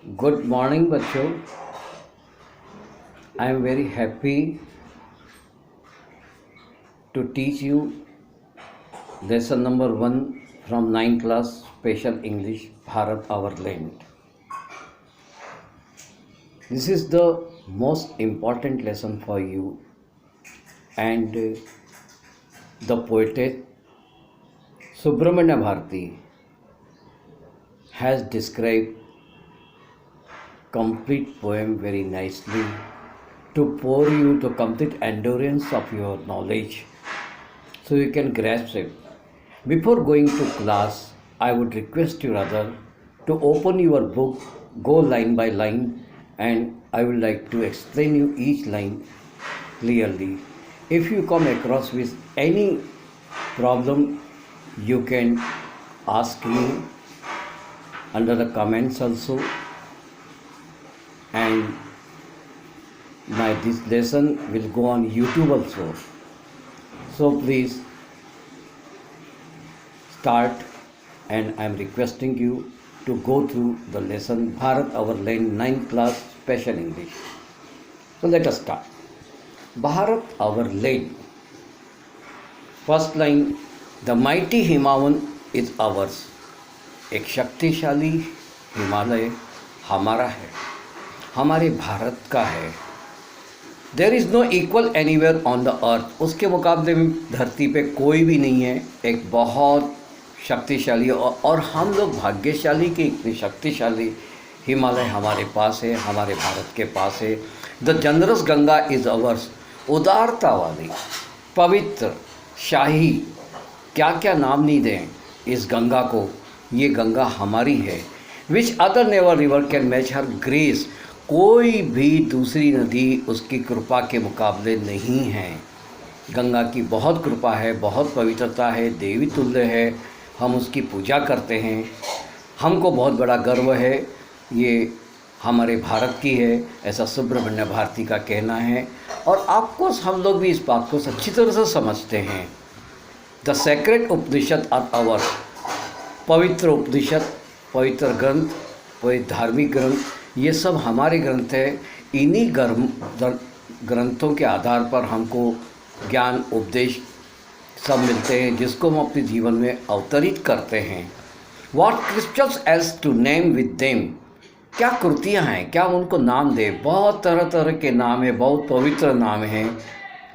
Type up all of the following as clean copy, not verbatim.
Good morning, बच्चों. I am very happy to teach you lesson number 1 from 9th class Special English Bharat Our Land. This is the most important lesson for you, and the poetess Subramanya Bharati has described complete poem very nicely to pour you the complete endurance of your knowledge so you can grasp it. Before going to class, I would request you rather to open your book, go line by line, and I would like to explain you each line clearly. If you come across with any problem, you can ask me under the comments also, and this lesson will go on YouTube also. So please start, and I am requesting you to go through the lesson Bharat Our Land 9th class Special English. So let us start. Bharat Our Land. First line, the mighty Himavan is ours. एक शक्तिशाली हिमालय हमारा है, हमारे भारत का है. There is no equal anywhere on the earth. उसके मुकाबले में धरती पे कोई भी नहीं है. एक बहुत शक्तिशाली और हम लोग भाग्यशाली कि इतनी शक्तिशाली हिमालय हमारे पास है, हमारे भारत के पास है. The generous Ganga is ours. उदारता वाली, पवित्र, शाही, क्या क्या नाम नहीं दें इस गंगा को, ये गंगा हमारी है. Which other never river can match her grace. कोई भी दूसरी नदी उसकी कृपा के मुकाबले नहीं है. गंगा की बहुत कृपा है, बहुत पवित्रता है, देवी तुल्य है. हम उसकी पूजा करते हैं. हमको बहुत बड़ा गर्व है, ये हमारे भारत की है, ऐसा सुब्रमण्य भारती का कहना है. और आपको हम लोग भी इस बात को अच्छी तरह से समझते हैं. The sacred Upanishad are our. पवित्र उपनिषद, पवित्र ग्रंथ, पवित्र धार्मिक ग्रंथ, ये सब हमारे ग्रंथ हैं. इन्हीं ग्रंथों के आधार पर हमको ज्ञान उपदेश सब मिलते हैं, जिसको हम अपने जीवन में अवतरित करते हैं. What crystals else to name with them. क्या कृतियाँ हैं, क्या उनको नाम दें. बहुत तरह तरह के नाम हैं, बहुत पवित्र नाम हैं,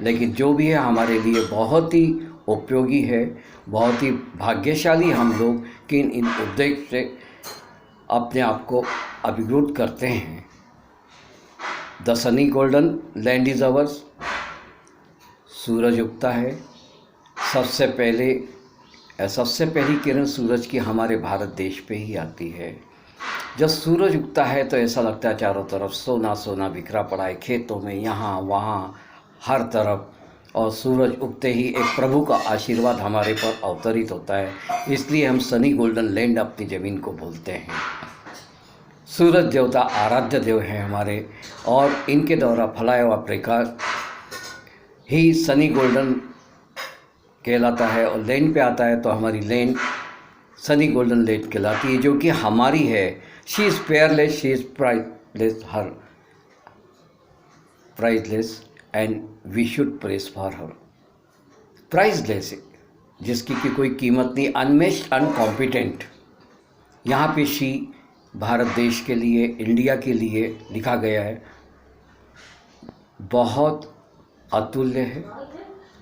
लेकिन जो भी है हमारे लिए बहुत ही उपयोगी है. बहुत ही भाग्यशाली हम लोग कि इन उपदेश से अपने आप को अभिभूत करते हैं. The sunny golden land is ours. सूरज उगता है. सबसे पहली किरण सूरज की हमारे भारत देश पे ही आती है. जब सूरज उगता है तो ऐसा लगता है चारों तरफ सोना सोना बिखरा पड़ा है, खेतों में, यहाँ वहाँ, हर तरफ. और सूरज उगते ही एक प्रभु का आशीर्वाद हमारे पर अवतरित होता है. इसलिए हम सनी गोल्डन लैंड अपनी ज़मीन को बोलते हैं. सूरज देवता आराध्य देव हैं हमारे, और इनके द्वारा फैलाया हुआ प्रकाश ही सनी गोल्डन कहलाता है. और लैंड पे आता है तो हमारी लैंड सनी गोल्डन लैंड कहलाती है, जो कि हमारी है. She is peerless, she is priceless and we should praise for her. Priceless, जिसकी की कोई कीमत नहीं. अनमेच्ड, अनकॉम्पिटेंट. यहाँ पे शी भारत देश के लिए, इंडिया के लिए लिखा गया है. बहुत अतुल्य है,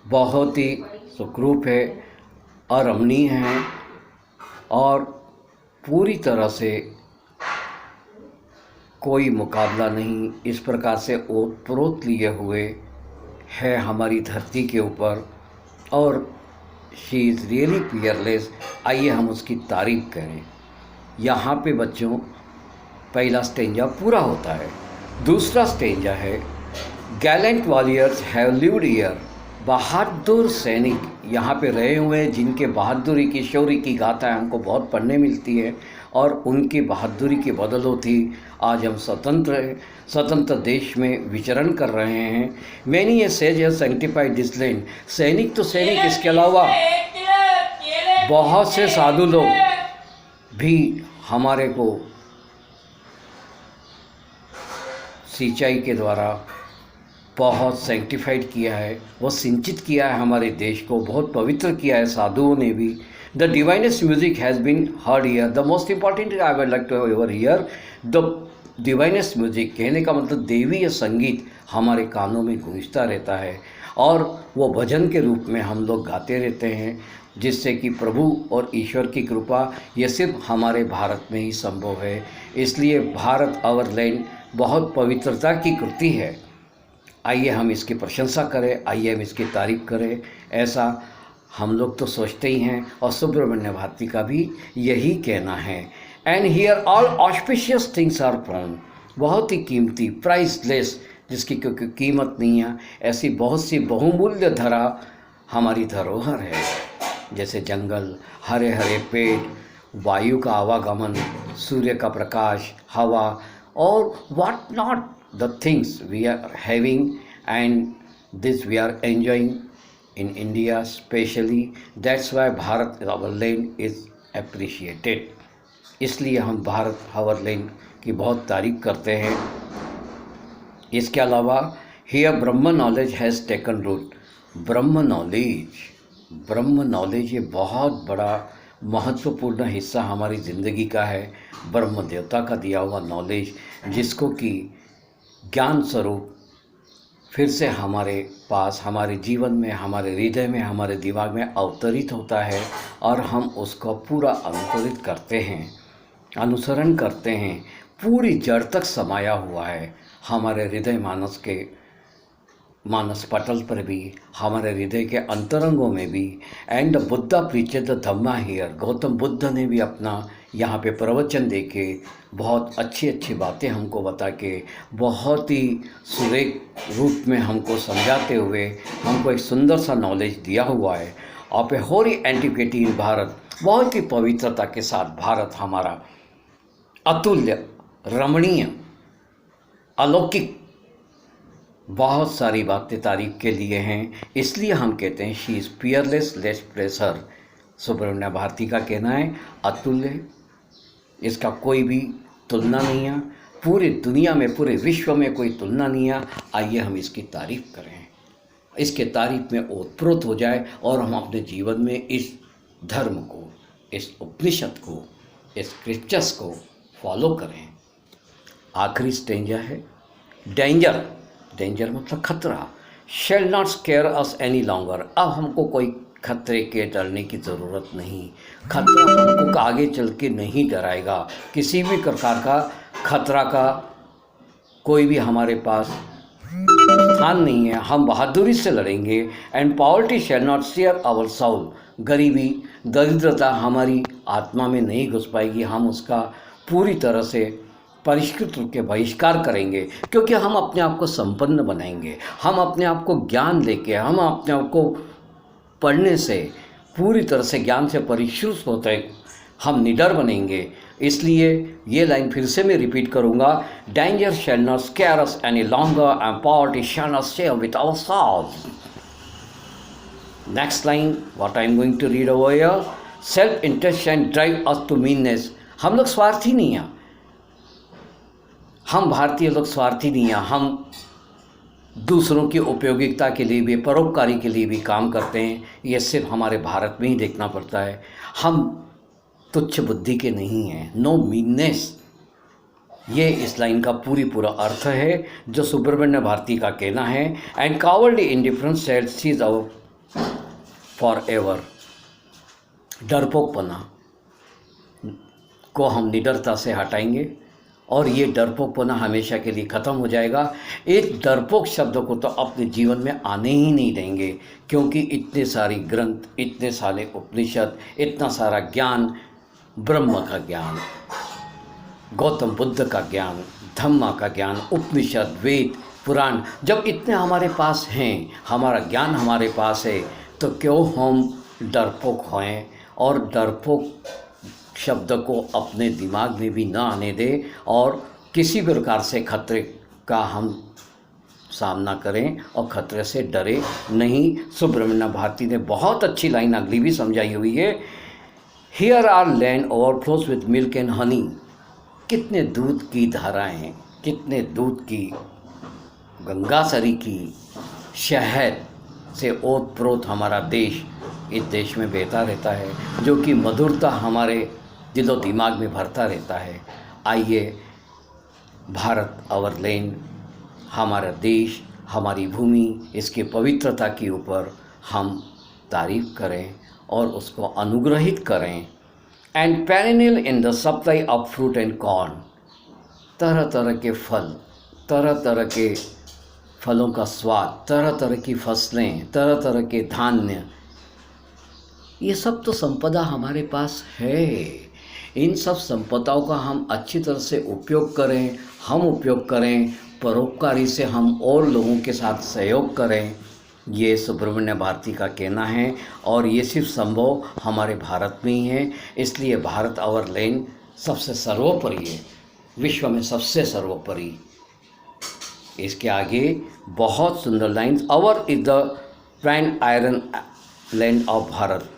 बहुत ही सुखरूप है, अरमणीय है, और पूरी तरह से कोई मुकाबला नहीं. इस प्रकार से ओतप्रोत लिए हुए है हमारी धरती के ऊपर, और शी इज़ रियली पियरलेस. आइए हम उसकी तारीफ करें. यहाँ पे बच्चों पहला स्टेंजा पूरा होता है. दूसरा स्टेंजा है, gallant warriors have lived here. बहादुर सैनिक यहाँ पे रहे हुए हैं, जिनके बहादुरी की, शौर्य की गाथाएं हमको बहुत पढ़ने मिलती है, और उनकी बहादुरी की बदौलत ही आज हम स्वतंत्र देश में विचरण कर रहे हैं. मैनी ये सेज है सेंटिफाइड दिस लैंड. सैनिक तो सैनिक, इसके अलावा बहुत से साधु लोग भी हमारे को सिंचाई के द्वारा बहुत सेंटिफाइड किया है, वो सिंचित किया है हमारे देश को, बहुत पवित्र किया है साधुओं ने भी। The divinest music has been heard here. The most important I would like to ever hear the divinest music, कहने का मतलब देवीय संगीत हमारे कानों में गूंजता रहता है और वो भजन के रूप में हम लोग गाते रहते हैं, जिससे कि प्रभु और ईश्वर की कृपा ये सिर्फ हमारे भारत में ही संभव है। इसलिए भारत आवर लैंड बहुत पवित्रता की कृति है। आइए हम इसकी प्रशंसा करें, आइए हम इसकी तारीफ करें। ऐसा हम लोग तो सोचते ही हैं और सुब्रमण्य भारती का भी यही कहना है। And here all auspicious things are found, बहुत ही कीमती, प्राइसलेस, जिसकी क्योंकि कीमत नहीं है, ऐसी बहुत सी बहुमूल्य धरा हमारी धरोहर है, जैसे जंगल, हरे हरे पेड़, वायु का आवागमन, सूर्य का प्रकाश, हवा और what not the things we are having, and this we are enjoying in India especially. That's why Bharat our land is appreciated. इसलिए हम भारत our land की बहुत तारीफ करते हैं। इसके अलावा here Brahma knowledge has taken root. Brahma knowledge ये बहुत बड़ा महत्वपूर्ण हिस्सा हमारी ज़िंदगी का है। ब्रह्म देवता का दिया हुआ नॉलेज, जिसको कि ज्ञान स्वरूप फिर से हमारे पास, हमारे जीवन में, हमारे हृदय में, हमारे दिमाग में अवतरित होता है और हम उसको पूरा अनुसरित करते हैं, अनुसरण करते हैं। पूरी जड़ तक समाया हुआ है हमारे हृदय मानस पटल पर भी, हमारे हृदय के अंतरंगों में भी। And Buddha preached the dhamma here, Gautam Buddha ने भी अपना यहाँ पे प्रवचन दे के बहुत अच्छी अच्छी बातें हमको बता के, बहुत ही सुरेख रूप में हमको समझाते हुए हमको एक सुंदर सा नॉलेज दिया हुआ है। और होरी एंटिक्विटी इन भारत, बहुत ही पवित्रता के साथ भारत हमारा अतुल्य, रमणीय, अलौकिक, बहुत सारी बातें तारीफ के लिए हैं। इसलिए हम कहते हैं she is peerless, less pressure. Subramanya Bharati का कहना है अतुल्य, इसका कोई भी तुलना नहीं है, पूरी दुनिया में, पूरे विश्व में कोई तुलना नहीं है। आइए हम इसकी तारीफ करें, इसके तारीफ में ओतप्रोत हो जाए और हम अपने जीवन में इस धर्म को, इस उपनिषद को, इस स्क्रिप्चर्स को फॉलो करें। आखिरी स्टेंजा है डेंजर मतलब खतरा। Shall not scare us any longer, अब हमको कोई खतरे के डरने की ज़रूरत नहीं। खतरा हमको आगे चल के नहीं डराएगा, किसी भी प्रकार का खतरा का कोई भी हमारे पास स्थान नहीं है। हम बहादुरी से लड़ेंगे। And poverty shall not share our soul, गरीबी, दरिद्रता हमारी आत्मा में नहीं घुस पाएगी। हम उसका पूरी तरह से परिष्कृत रूप के बहिष्कार करेंगे, क्योंकि हम अपने आप को संपन्न बनाएंगे। हम अपने आप को ज्ञान लेके, हम अपने आप को पढ़ने से, पूरी तरह से ज्ञान से परिष्कृत होते हम निडर बनेंगे। इसलिए ये लाइन फिर से मैं रिपीट करूँगा, danger shall not scare us any longer and poverty shall not stay with our souls. Next line what I am going to read over here, self interest and drive us to meanness. हम लोग स्वार्थी नहीं हैं, हम भारतीय लोग स्वार्थी नहीं हैं। हम दूसरों की उपयोगिता के लिए भी, परोपकारी के लिए भी काम करते हैं। ये सिर्फ हमारे भारत में ही देखना पड़ता है। हम तुच्छ बुद्धि के नहीं हैं, नो मीननेस। ये इस लाइन का पूरा अर्थ है जो सुब्रमण्य भारती का कहना है। And cowardly indifference said cease our forever, डरपोकपना को हम निडरता से हटाएंगे और ये डरपोकपना हमेशा के लिए ख़त्म हो जाएगा। एक डरपोक शब्द को तो अपने जीवन में आने ही नहीं देंगे, क्योंकि इतने सारी ग्रंथ, इतने सारे उपनिषद, इतना सारा ज्ञान, ब्रह्म का ज्ञान, गौतम बुद्ध का ज्ञान, धम्मा का ज्ञान, उपनिषद, वेद, पुराण, जब इतने हमारे पास हैं, हमारा ज्ञान हमारे पास है, तो क्यों हम डरपोक होएं और डरपोक शब्द को अपने दिमाग में भी ना आने दें और किसी भी प्रकार से खतरे का हम सामना करें और खतरे से डरे नहीं। सुब्रमण्य भारती ने बहुत अच्छी लाइन अगली भी समझाई हुई है, here our land overflows with milk and honey. कितने दूध की धाराएं हैं, कितने दूध की, गंगासरी की, शहद से ओत प्रोत हमारा देश इस देश में बहता रहता है, जो कि मधुरता हमारे दिलो दिमाग में भरता रहता है। आइए भारत आवर लैंड, हमारा देश, हमारी भूमि, इसकी पवित्रता के ऊपर हम तारीफ करें और उसको अनुग्रहित करें। And perennial in the supply of fruit and corn, तरह तरह के फल, तरह तरह के फलों का स्वाद, तरह तरह की फसलें, तरह तरह के धान्य, ये सब तो संपदा हमारे पास है। इन सब संपदाओं का हम अच्छी तरह से उपयोग करें, हम उपयोग करें, परोपकारी से हम और लोगों के साथ सहयोग करें, ये सुब्रमण्य भारती का कहना है। और ये सिर्फ संभव हमारे भारत में ही है। इसलिए भारत आवर लैंड सबसे सर्वोपरि है, विश्व में सबसे सर्वोपरि। इसके आगे बहुत सुंदर lines, our is the prime iron land of Bharat.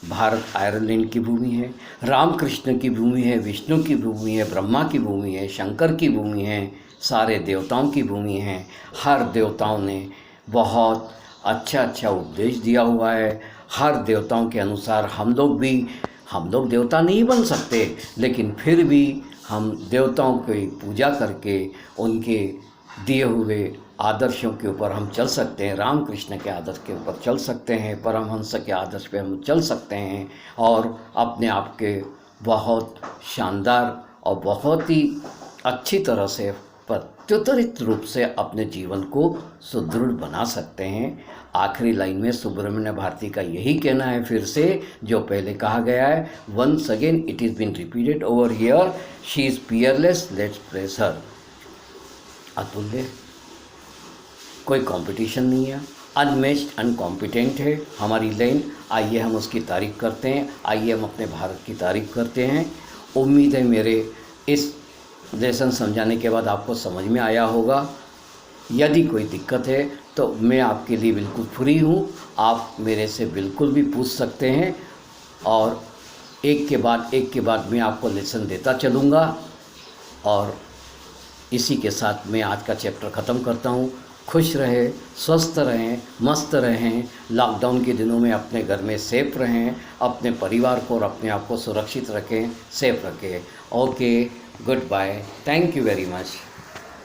Bharat iron land की भूमि है, रामकृष्ण की भूमि है, विष्णु की भूमि है, ब्रह्मा की भूमि है, शंकर की भूमि है, सारे देवताओं की भूमि है। हर देवताओं ने बहुत अच्छा अच्छा उपदेश दिया हुआ है। हर देवताओं के अनुसार हम लोग देवता नहीं बन सकते, लेकिन फिर भी हम देवताओं की पूजा करके उनके दिए हुए आदर्शों के ऊपर हम चल सकते हैं। रामकृष्ण के आदर्श के ऊपर चल सकते हैं, परमहंस के आदर्श पे हम चल सकते हैं और अपने आप के बहुत शानदार और बहुत ही अच्छी तरह से प्रत्युत्तरित रूप से अपने जीवन को सुदृढ़ बना सकते हैं। आखिरी लाइन में सुब्रमण्य भारती का यही कहना है, फिर से जो पहले कहा गया है, once again it is been repeated over here, she is peerless, let's praise her. अतुल्य, कोई कंपटीशन नहीं है, अनमैच्ड, अनकॉम्पिटेंट है हमारी लैंड। आइए हम उसकी तारीफ़ करते हैं, आइए हम अपने भारत की तारीफ़ करते हैं। उम्मीद है मेरे इस लेसन समझाने के बाद आपको समझ में आया होगा। यदि कोई दिक्कत है तो मैं आपके लिए बिल्कुल फ्री हूँ, आप मेरे से बिल्कुल भी पूछ सकते हैं और एक के बाद मैं आपको लेसन देता चलूँगा। और इसी के साथ मैं आज का चैप्टर ख़त्म करता हूँ। खुश रहें, स्वस्थ रहें, मस्त रहें, लॉकडाउन के दिनों में अपने घर में सेफ रहें, अपने परिवार को और अपने आप को सुरक्षित रखें, सेफ रखें। Okay, goodbye, thank you very much.